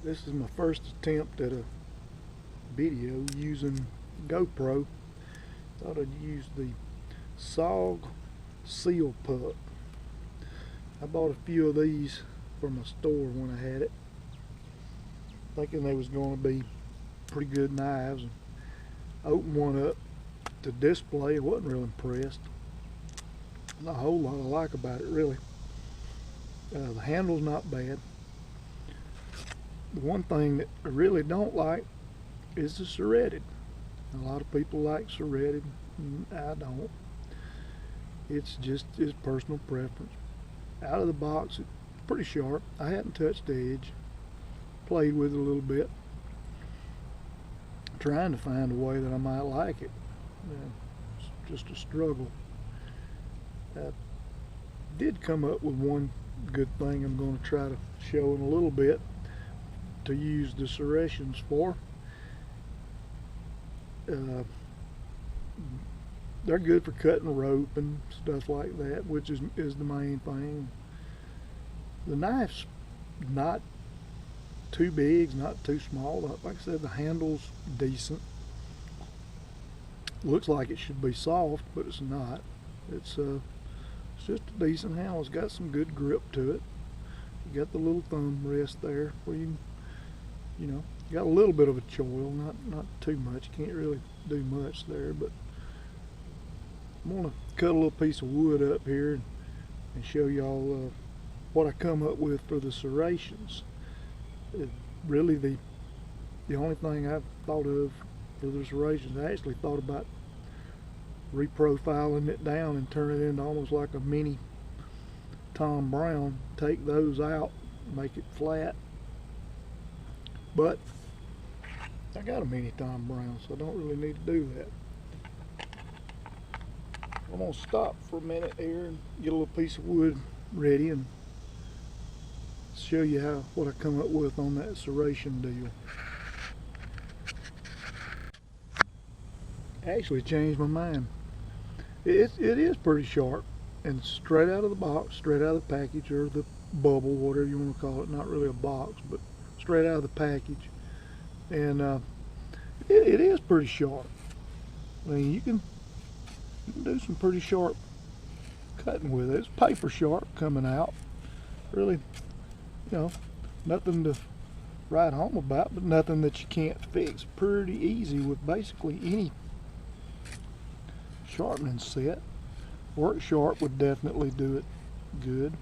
This is my first attempt at a video using GoPro. Thought I'd use the Sog Seal Pup. I bought a few of these from a store when I had it, thinking they was going to be pretty good knives. I opened one up to display. I wasn't real impressed. Not a whole lot I like about it, really. The handle's not bad. The one thing that I really don't like is the serrated. A lot of people like serrated, and I don't. It's just personal preference. Out of the box, it's pretty sharp. I hadn't touched the edge. Played with it a little bit. Trying to find a way that I might like it. It's just a struggle. I did come up with one good thing I'm going to try to show in a little bit to use the serrations for. They're good for cutting rope and stuff like that, which is the main thing. The knife's not too big, it's not too small. Like I said, the handle's decent. Looks like it should be soft, but it's not. It's just a decent handle. It's got some good grip to it. You got the little thumb rest there where you got a little bit of a choil, not too much. You can't really do much there, but I'm going to cut a little piece of wood up here and show y'all what I come up with for the serrations. Really the only thing I've thought of for the serrations, I actually thought about reprofiling it down and turn it into almost like a mini Tom Brown. Take those out, make it flat. But I got a mini Tom Brown, so I don't really need to do that. I'm going to stop for a minute here and get a little piece of wood ready and show you what I come up with on that serration deal. Actually changed my mind. It is pretty sharp and straight out of the box, straight out of the package, or the bubble, whatever you want to call it. Not really a box, but straight out of the package. And it is pretty sharp. I mean, you can do some pretty sharp cutting with it. It's paper sharp coming out. Really, nothing to write home about, but nothing that you can't fix pretty easy with basically any sharpening set. Work Sharp would definitely do it good.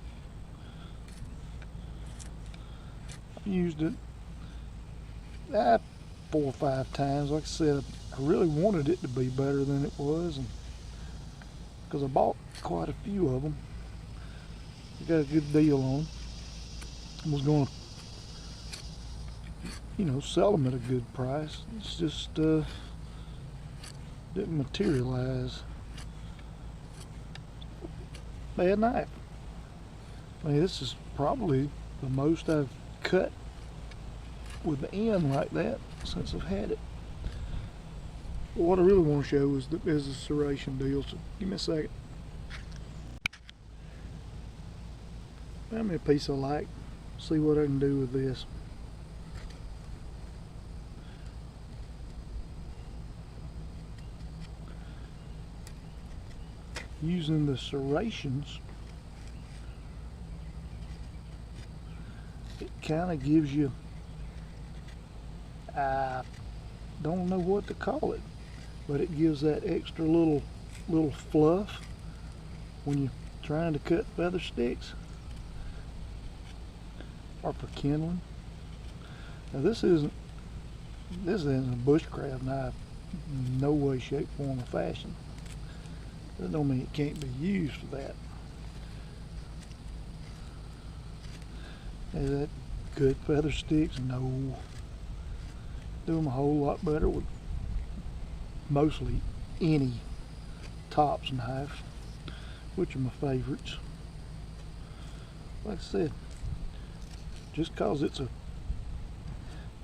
I've used it 4 or 5 times. Like I said, I really wanted it to be better than it was, and because I bought quite a few of them. I got a good deal on them. I was going to sell them at a good price. It's just didn't materialize. Bad knife. I mean, this is probably the most I've cut with the end like that since I've had it. But what I really want to show is the serration deal. So give me a second. Find me a piece I like. See what I can do with this. Using the serrations, it kind of gives you, I don't know what to call it, but it gives that extra little fluff when you're trying to cut feather sticks or for kindling. Now this isn't a bushcraft knife, no way, shape, form, or fashion. That don't mean it can't be used for that. Is that good feather sticks? No. Do them a whole lot better with mostly any tops knife, which are my favorites. Like I said, just cause it's a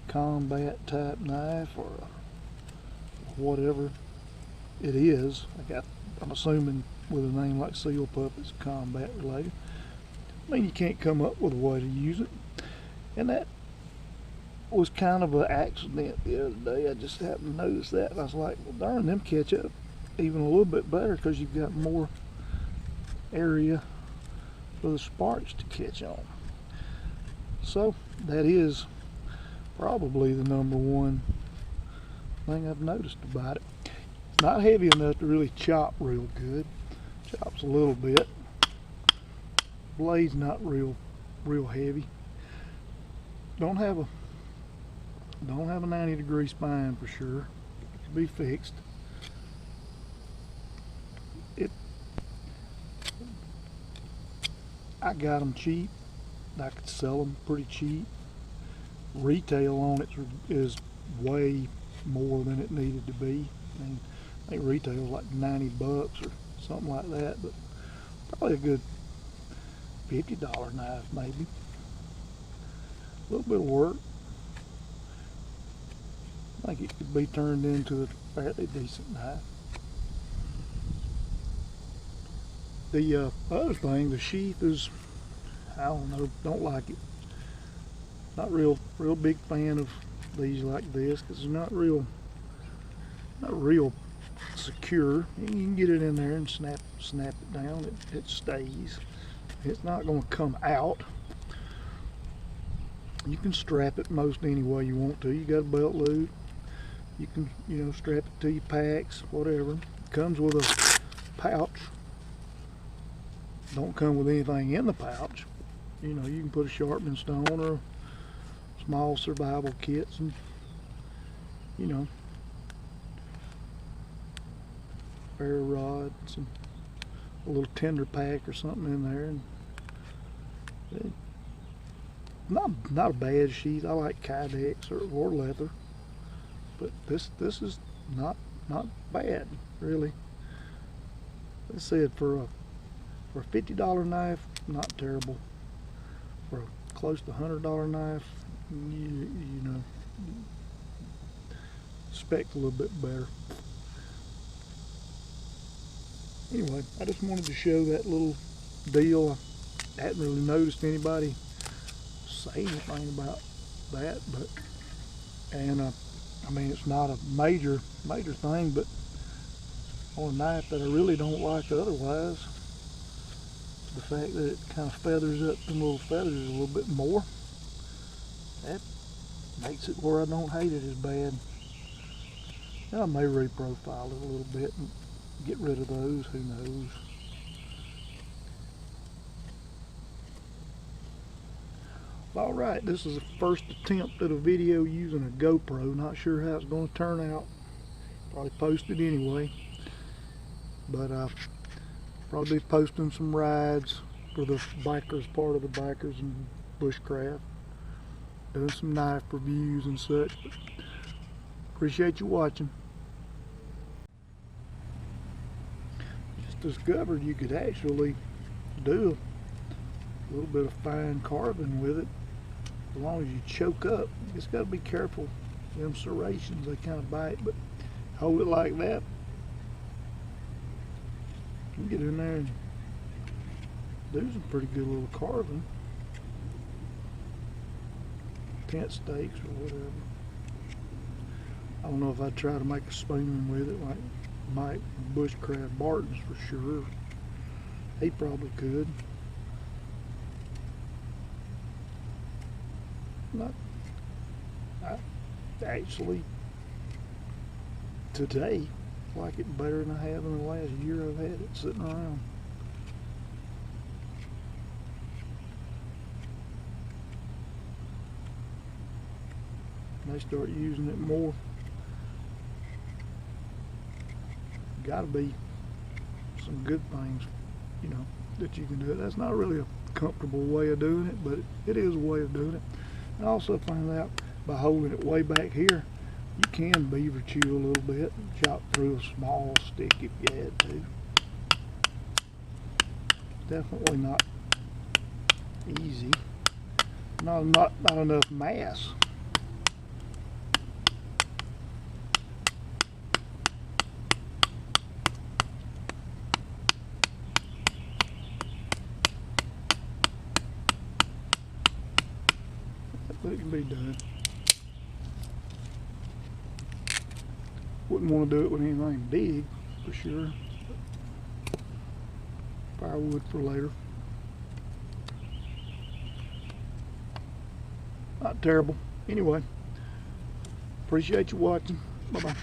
combat type knife or whatever it is, I'm assuming with a name like Seal Pup it's combat related. I mean, you can't come up with a way to use it. And that was kind of an accident the other day. I just happened to notice that, and I was like, well, darn, them catch up even a little bit better because you've got more area for the sparks to catch on. So that is probably the number one thing I've noticed about it. It's not heavy enough to really chop real good. Chops a little bit. Blade's not real heavy. Don't have a 90-degree spine for sure. It can be fixed. I got them cheap. I could sell them pretty cheap. Retail on it is way more than it needed to be. I mean, I think retail is like 90 bucks or something like that, but probably a good $50 knife maybe. A little bit of work. I think it could be turned into a fairly decent knife. The other thing, the sheath is, I don't know, don't like it. Not real big fan of these like this because they're not real secure. You can get it in there and snap it down. It stays. It's not going to come out. You can strap it most any way you want to. You got a belt loop. You can, strap it to your packs, whatever. It comes with a pouch. Don't come with anything in the pouch. You can put a sharpening stone or small survival kits and, ferro rod, a little tender pack or something in there, and not a bad sheath. I like Kydex or leather, but this is not bad really. Like I said, for a $50 knife, not terrible. For a close to $100 knife, expect a little bit better. Anyway, I just wanted to show that little deal. I hadn't really noticed anybody say anything about that, I mean, it's not a major thing, but on a knife that I really don't like otherwise, the fact that it kind of feathers up them little feathers a little bit more, that makes it where I don't hate it as bad. Now I may reprofile it a little bit and get rid of those, who knows. Alright, this is the first attempt at a video using a GoPro. Not sure how it's going to turn out. Probably post it anyway. But I'll probably be posting some rides for the bikers, part of the bikers and bushcraft. Doing some knife reviews and such. But appreciate you watching. Just discovered you could actually do a little bit of fine carving with it. As long as you choke up. You just got to be careful. Them serrations, they kind of bite, but hold it like that. You can get in there and do some pretty good little carving. Tent stakes or whatever. I don't know if I'd try to make a spoon with it like Mike Bushcraft Barton's for sure. He probably could. I actually today like it better than I have in the last year I've had it sitting around. And they start using it more. Gotta be some good things, that you can do it. That's not really a comfortable way of doing it, but it is a way of doing it. I also found out by holding it way back here, you can beaver chew a little bit and chop through a small stick if you had to. Definitely not easy. Not enough mass. But it can be done. Wouldn't want to do it with anything big, for sure. Firewood for later. Not terrible. Anyway, appreciate you watching. Bye-bye.